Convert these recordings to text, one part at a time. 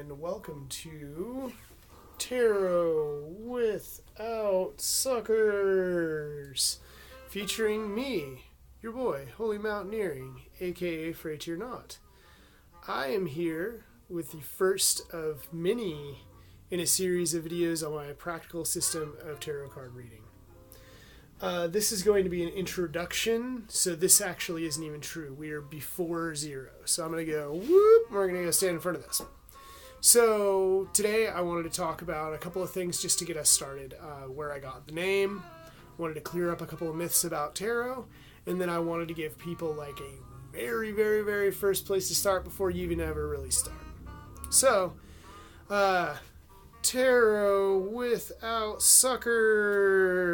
and welcome to Tarot Without Suckers, featuring me, your boy, Holy Mountaineering, aka Frontier Not. I am here with the first of many in a series of videos on my practical system of tarot card reading. This is going to be an introduction, so this actually isn't even true. We are before zero. So I'm going to go, whoop, we're going to go stand in front of this. So today I wanted to talk about a couple of things just to get us started. Where I got the name, wanted to clear up a couple of myths about tarot, and then I wanted to give people like a very, very, very first place to start before you even ever really start. So, tarot without suckers.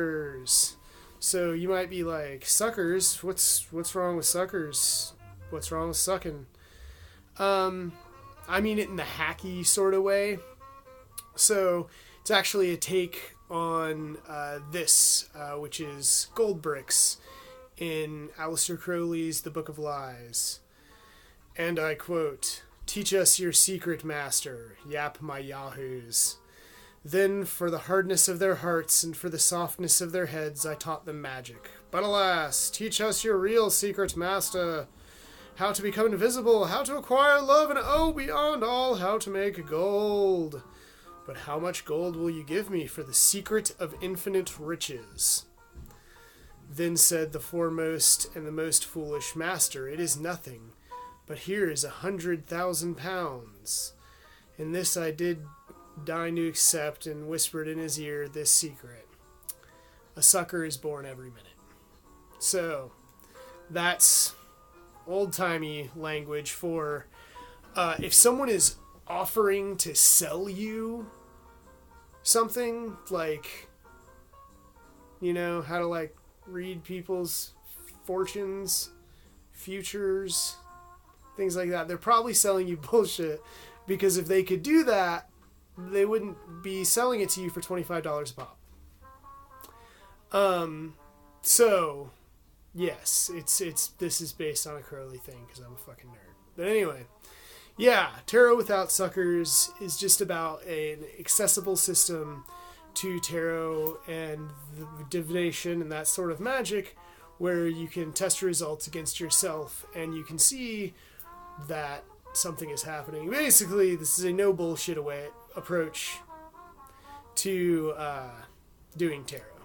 So you might be like, suckers? What's wrong with suckers? What's wrong with sucking? I mean it in the hacky sort of way. So it's actually a take on this, which is gold bricks in Aleister Crowley's The Book of Lies. And I quote, "Teach us your secret, master, yap my yahoos. Then for the hardness of their hearts and for the softness of their heads I taught them magic. But alas, teach us your real secret, master. How to become invisible, how to acquire love, and oh, beyond all, how to make gold. But how much gold will you give me for the secret of infinite riches?" Then said the foremost and the most foolish, "Master, it is nothing, but here is 100,000 pounds. And this I did deign to accept, and whispered in his ear this secret. A sucker is born every minute." So, that's old-timey language for if someone is offering to sell you something, like, you know, how to, like, read people's fortunes, futures, things like that. They're probably selling you bullshit, because if they could do that, they wouldn't be selling it to you for $25 a pop. So, yes, this is based on a Crowley thing, because I'm a fucking nerd. But anyway, yeah, Tarot Without Suckers is just about an accessible system to tarot and the divination and that sort of magic, where you can test results against yourself, and you can see that something is happening. Basically, this is a no bullshit approach to doing tarot.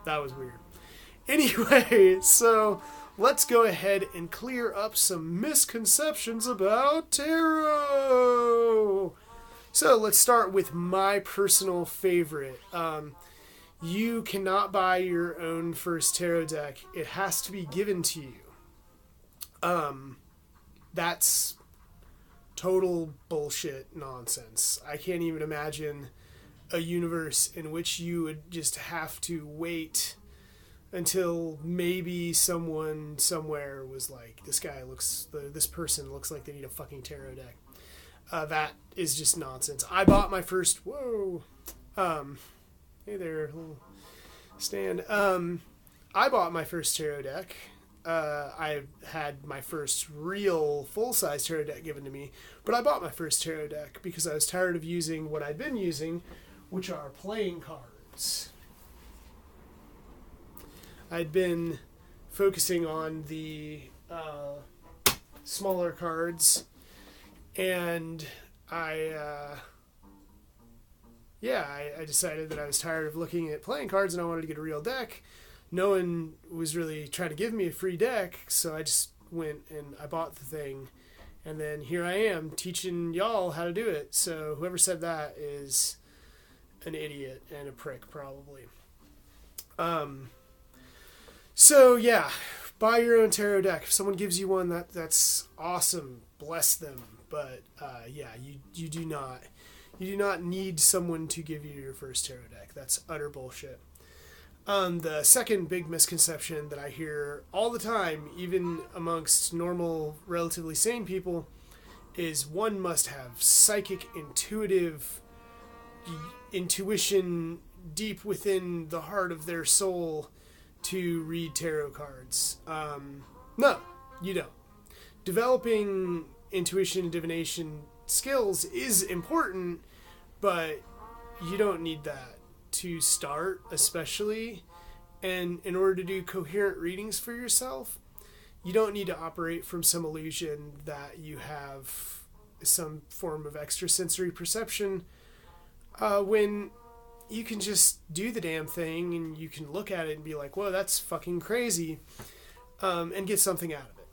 That was weird. Anyway, so let's go ahead and clear up some misconceptions about tarot. So let's start with my personal favorite. You cannot buy your own first tarot deck. It has to be given to you. That's total bullshit nonsense. I can't even imagine a universe in which you would just have to wait until maybe someone somewhere was like, this person looks like they need a fucking tarot deck. That is just nonsense. I bought my first, hey there, little stand. I bought my first tarot deck. I had my first real full-size tarot deck given to me, but I bought my first tarot deck because I was tired of using what I'd been using, which are playing cards. I'd been focusing on the smaller cards, and I decided that I was tired of looking at playing cards and I wanted to get a real deck. No one was really trying to give me a free deck, so I just went and I bought the thing, and then here I am teaching y'all how to do it. So whoever said that is an idiot and a prick, probably. So yeah, buy your own tarot deck. If someone gives you one, that's awesome. Bless them. But yeah, you do not need someone to give you your first tarot deck. That's utter bullshit. The second big misconception that I hear all the time, even amongst normal, relatively sane people, is one must have psychic, intuition deep within the heart of their soul to read tarot cards. No, you don't. Developing intuition and divination skills is important, but you don't need that to start, especially. And in order to do coherent readings for yourself, you don't need to operate from some illusion that you have some form of extrasensory perception, when you can just do the damn thing and you can look at it and be like, whoa, that's fucking crazy, and get something out of it.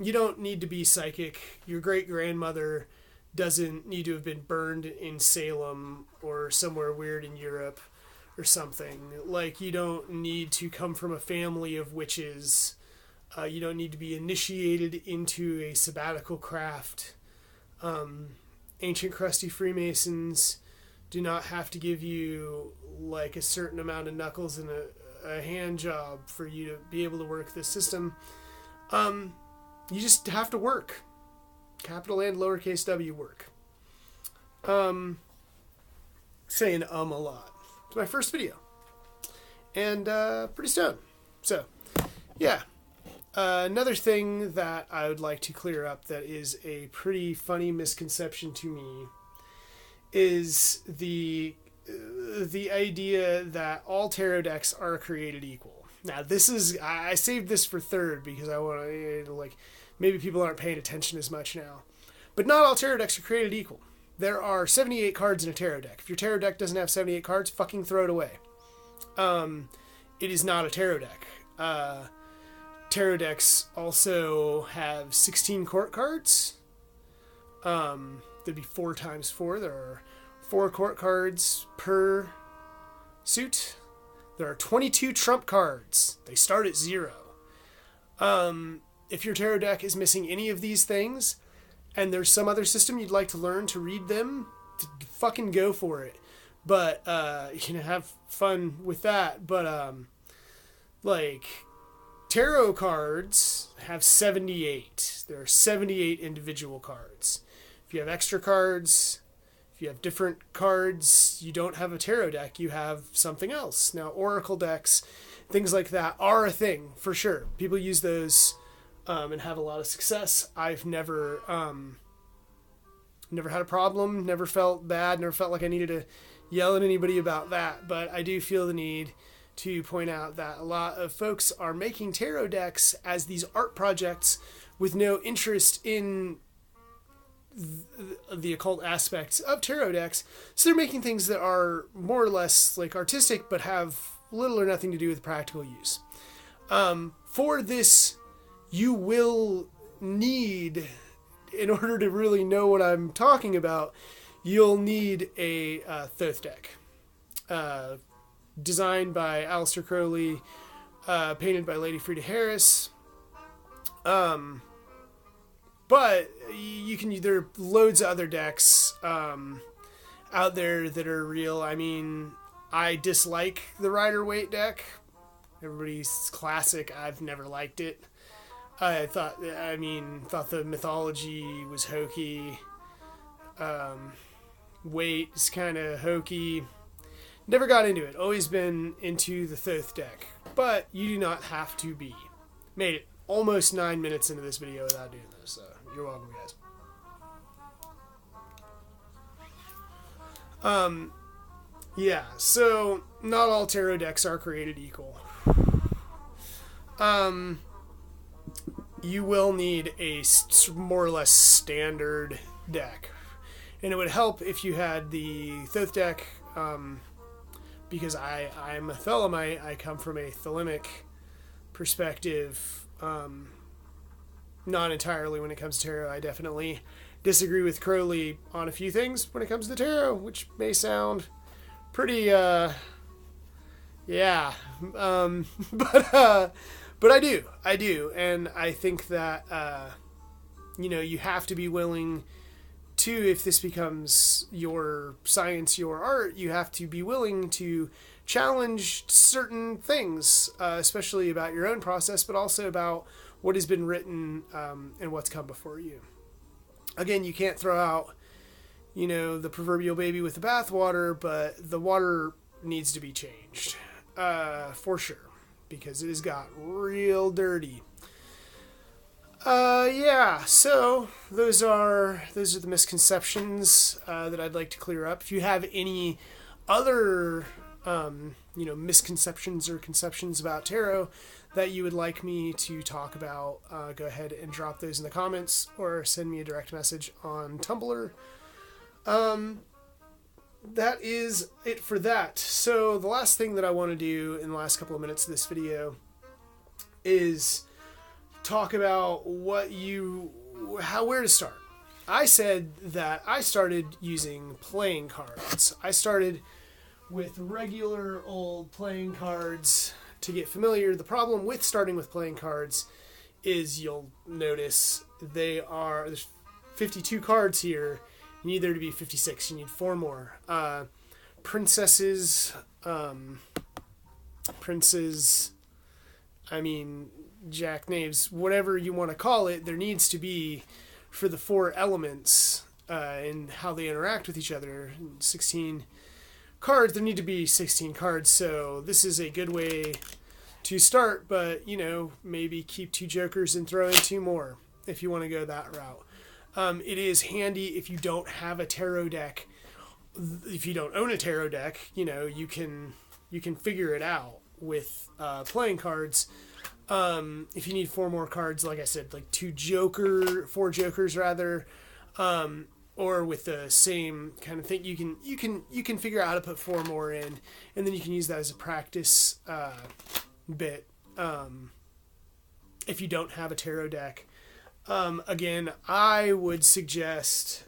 You don't need to be psychic. Your great-grandmother doesn't need to have been burned in Salem or somewhere weird in Europe or something. Like, you don't need to come from a family of witches. You don't need to be initiated into a sabbatical craft. Ancient crusty Freemasons do not have to give you like a certain amount of knuckles and a hand job for you to be able to work this system. You just have to work. Capital and lowercase w work. Saying a lot. It's my first video. And pretty stoned. So, yeah. Another thing that I would like to clear up that is a pretty funny misconception to me is the idea that all tarot decks are created equal. Now, this is, I saved this for third because I want to, like, maybe people aren't paying attention as much now. But not all tarot decks are created equal. There are 78 cards in a tarot deck. If your tarot deck doesn't have 78 cards, fucking throw it away. It is not a tarot deck. Tarot decks also have 16 court cards. There'd be 4 times 4. There are 4 court cards per suit. There are 22 trump cards. They start at 0. If your tarot deck is missing any of these things, and there's some other system you'd like to learn to read them, fucking go for it. But you can have fun with that. But like, tarot cards have 78. There are 78 individual cards. If you have extra cards, if you have different cards, you don't have a tarot deck, you have something else. Now, oracle decks, things like that are a thing, for sure. People use those and have a lot of success. I've never had a problem, never felt bad, never felt like I needed to yell at anybody about that. But I do feel the need to point out that a lot of folks are making tarot decks as these art projects with no interest in the occult aspects of tarot decks. So they're making things that are more or less like artistic, but have little or nothing to do with practical use. For this, you will need, in order to really know what I'm talking about, you'll need a Thoth deck. Designed by Aleister Crowley, painted by Lady Frida Harris. But you can, there are loads of other decks out there that are real. I mean, I dislike the Rider-Waite deck. Everybody's classic. I've never liked it. I thought the mythology was hokey. Waite is kind of hokey. Never got into it. Always been into the Thoth deck. But you do not have to be. Made it almost 9 minutes into this video without doing this, so you're welcome, guys. Yeah, so not all tarot decks are created equal. You will need a more or less standard deck. And it would help if you had the Thoth deck, because I'm a Thelemite. I come from a Thelemic perspective, not entirely when it comes to tarot. I definitely disagree with Crowley on a few things when it comes to tarot, which may sound pretty, yeah. But I do. And I think that, you have to be willing to, if this becomes your science, your art, you have to be willing to challenge certain things, especially about your own process, but also about what has been written and what's come before you. Again, you can't throw out, the proverbial baby with the bathwater, but the water needs to be changed, for sure, because it has got real dirty. Yeah. So those are the misconceptions that I'd like to clear up. If you have any other misconceptions or conceptions about tarot that you would like me to talk about, go ahead and drop those in the comments or send me a direct message on Tumblr. That is it for that. So the last thing that I want to do in the last couple of minutes of this video is talk about where to start. I said that I started using playing cards. I started with regular old playing cards to get familiar. The problem with starting with playing cards is you'll notice there's 52 cards here. You need there to be 56. You need 4 more. Princes, princes, jackknaves, whatever you want to call it, there needs to be, for the 4 elements and how they interact with each other, 16 cards, there need to be 16 cards. So this is a good way to start, but, maybe keep 2 jokers and throw in 2 more if you want to go that route. It is handy if you don't have a tarot deck. If you don't own a tarot deck, you can figure it out with playing cards. If you need 4 more cards, like I said, like 4 jokers rather, or with the same kind of thing, you can figure out how to put 4 more in, and then you can use that as a practice bit. If you don't have a tarot deck. Again, I would suggest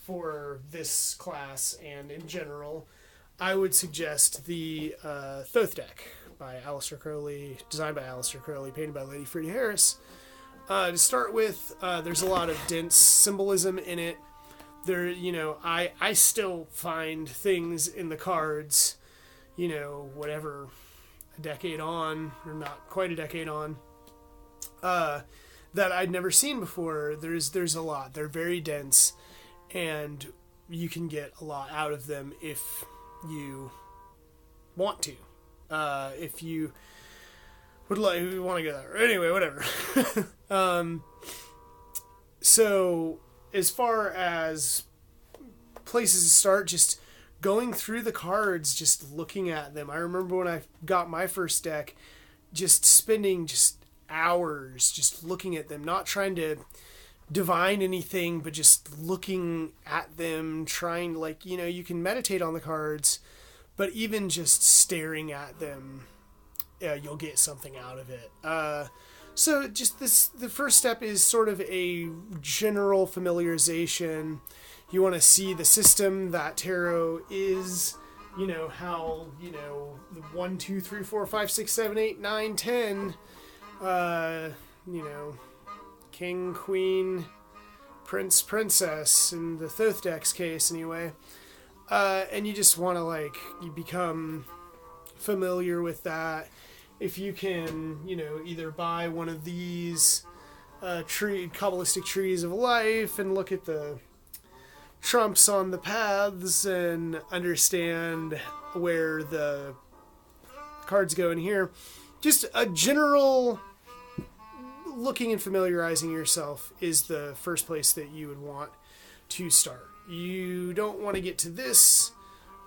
for this class and in general, I would suggest the Thoth deck by Aleister Crowley, designed by Aleister Crowley, painted by Lady Frida Harris. To start with, there's a lot of dense symbolism in it. I still find things in the cards, whatever, a decade on, or not quite a decade on, that I'd never seen before. There's a lot. They're very dense, and you can get a lot out of them if you want to. If you would like, you want to go there. Anyway, whatever. So as far as places to start, just going through the cards, just looking at them. I remember when I got my first deck, just spending hours just looking at them, not trying to divine anything, but just looking at them, trying, you can meditate on the cards, but even just staring at them, you'll get something out of it. So just the first step is sort of a general familiarization. You want to see the system that tarot is, how, the 1, 2, 3, 4, 5, 6, 7, 8, 9, 10, king, queen, prince, princess, in the Thoth deck's case anyway. And you just want to, you become familiar with that. If you can, either buy one of these Kabbalistic trees of life and look at the trumps on the paths and understand where the cards go in here. Just a general looking and familiarizing yourself is the first place that you would want to start. You don't want to get to this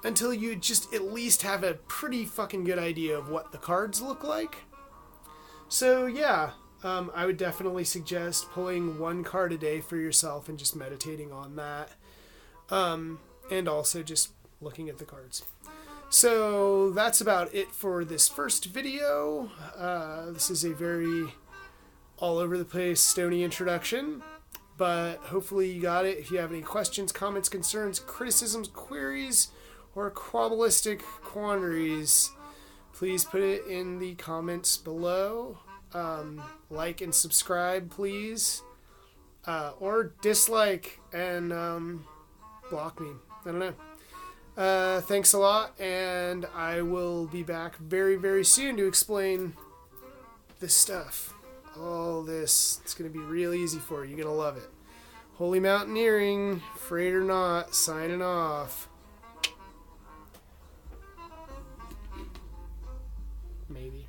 until you just at least have a pretty fucking good idea of what the cards look like. So yeah, I would definitely suggest pulling 1 card a day for yourself and just meditating on that. And also just looking at the cards. So that's about it for this first video. This is a very all over the place stony introduction, but hopefully you got it. If you have any questions, comments, concerns, criticisms, queries, or Kabbalistic quandaries, please put it in the comments below. Like and subscribe, please. Or dislike and block me. I don't know. Thanks a lot, and I will be back very, very soon to explain this stuff. All this. It's going to be real easy for you. You're going to love it. Holy Mountaineering, afraid or not, signing off. Maybe.